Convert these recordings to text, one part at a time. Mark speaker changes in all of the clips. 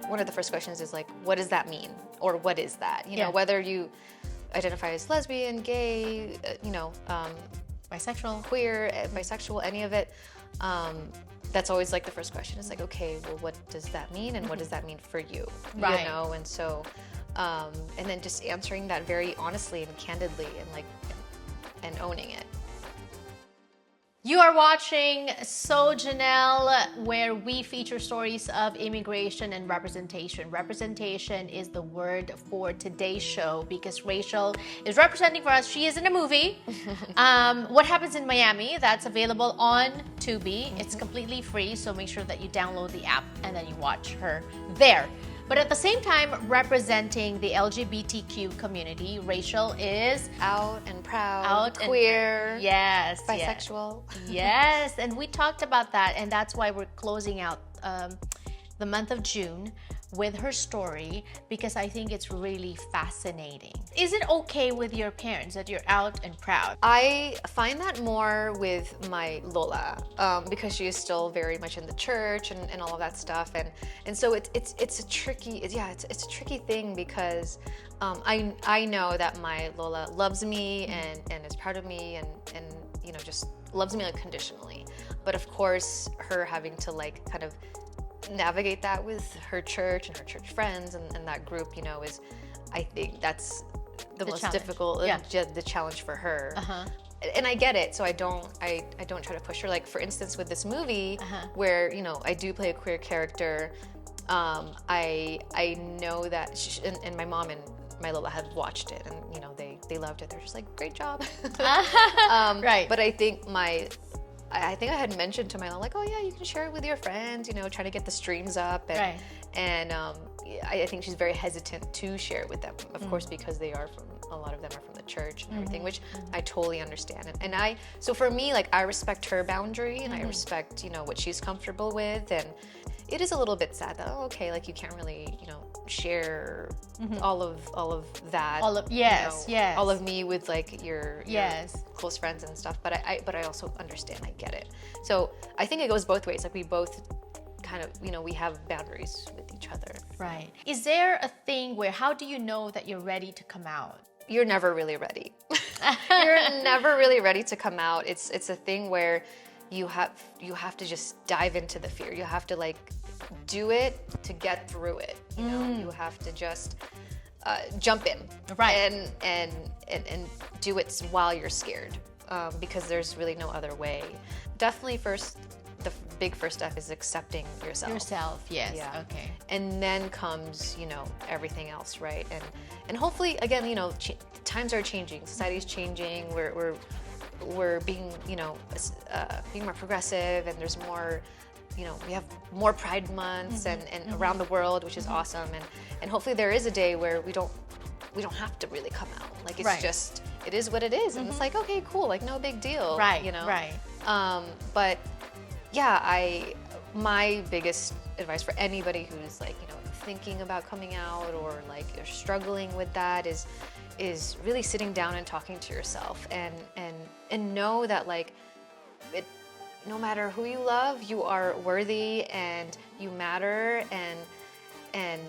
Speaker 1: one of the first questions is like, what does that mean? Or what is that? You know, whether you identify as lesbian, gay,
Speaker 2: bisexual,
Speaker 1: queer, bisexual, any of it. That's always like the first question. It's like, okay, well, what does that mean? And what does that mean for you?
Speaker 2: Right.
Speaker 1: You know, and so, and then just answering that very honestly and candidly and owning it.
Speaker 2: You are watching Sojannelletv, where we feature stories of immigration and representation. Representation is the word for today's show because Rachel is representing for us. She is in a movie, What Happens in Miami, that's available on Tubi. It's completely free, so make sure that you download the app and then you watch her there. But at the same time, representing the LGBTQ community, Rachel is
Speaker 1: out and proud, queer,
Speaker 2: yes,
Speaker 1: bisexual.
Speaker 2: Yes, and we talked about that, and that's why we're closing out the month of June with her story, because I think it's really fascinating. Is it okay with your parents that you're out and proud?
Speaker 1: I find that more with my Lola, because she is still very much in the church and all of that stuff, and so it's a tricky it's a tricky thing because I know that my Lola loves me and is proud of me and you know, just loves me unconditionally, but of course her having to like kind of navigate that with her church and her church friends and that group, you know, is, I think that's the most
Speaker 2: challenge.
Speaker 1: Difficult, the challenge for her. And I get it, so I don't try to push her. Like for instance, with this movie, where you know I do play a queer character, I know that and my mom and my Lola have watched it, and you know they loved it. They're just like, great job.
Speaker 2: Right.
Speaker 1: But I think I had mentioned to my Lola, like, oh yeah, you can share it with your friends, you know, trying to get the streams up. And, and I think she's very hesitant to share it with them, of course, because a lot of them are from the church and everything, which I totally understand. So for me, like, I respect her boundary and I respect, you know, what she's comfortable with. And it is a little bit sad that, okay, like you can't really, you know, share all of that. All of me with like your close friends and stuff. But I also understand. I get it. So I think it goes both ways. Like we both kind of, you know, we have boundaries with each other.
Speaker 2: Right. Is there a thing where, how do you know that you're ready to come out?
Speaker 1: You're never really ready. You're never really ready to come out. It's a thing where you have to just dive into the fear. You have to like do it to get through it. You know, you have to just jump in, and do it while you're scared, because there's really no other way. Definitely, the big first step is accepting yourself.
Speaker 2: Yes.
Speaker 1: Yeah.
Speaker 2: Okay.
Speaker 1: And then comes, you know, everything else, right? And hopefully, again, you know, times are changing. Society's changing. We're being, you know, being more progressive, and there's more, you know, we have more Pride months and around the world, which is awesome. And hopefully there is a day where we don't have to really come out. Like it's just, it is what it is. And it's like, okay, cool, like no big deal.
Speaker 2: Right,
Speaker 1: you know?
Speaker 2: right.
Speaker 1: But yeah, my biggest advice for anybody who's like, you know, thinking about coming out or like you're struggling with that is really sitting down and talking to yourself and know that like no matter who you love, you are worthy and you matter, and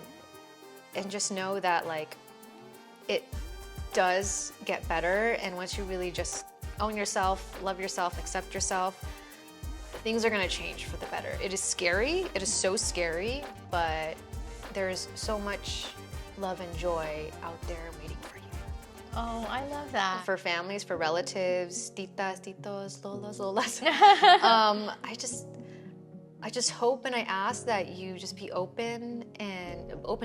Speaker 1: just know that like it does get better, and once you really just own yourself, love yourself, accept yourself, things are gonna change for the better. It is scary, it is so scary, but there's so much love and joy out there waiting for you.
Speaker 2: Oh, I love that.
Speaker 1: For families, for relatives, titas, titos, lolas, lolas. I just hope and I ask that you just be open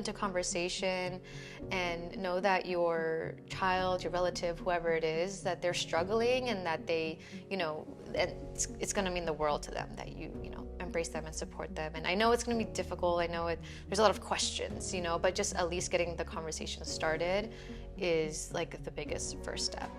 Speaker 1: to conversation, and know that your child, your relative, whoever it is, that they're struggling and that they, you know, and it's going to mean the world to them that you know, embrace them and support them. And I know it's going to be difficult. I know there's a lot of questions, you know, but just at least getting the conversation started is like the biggest first step.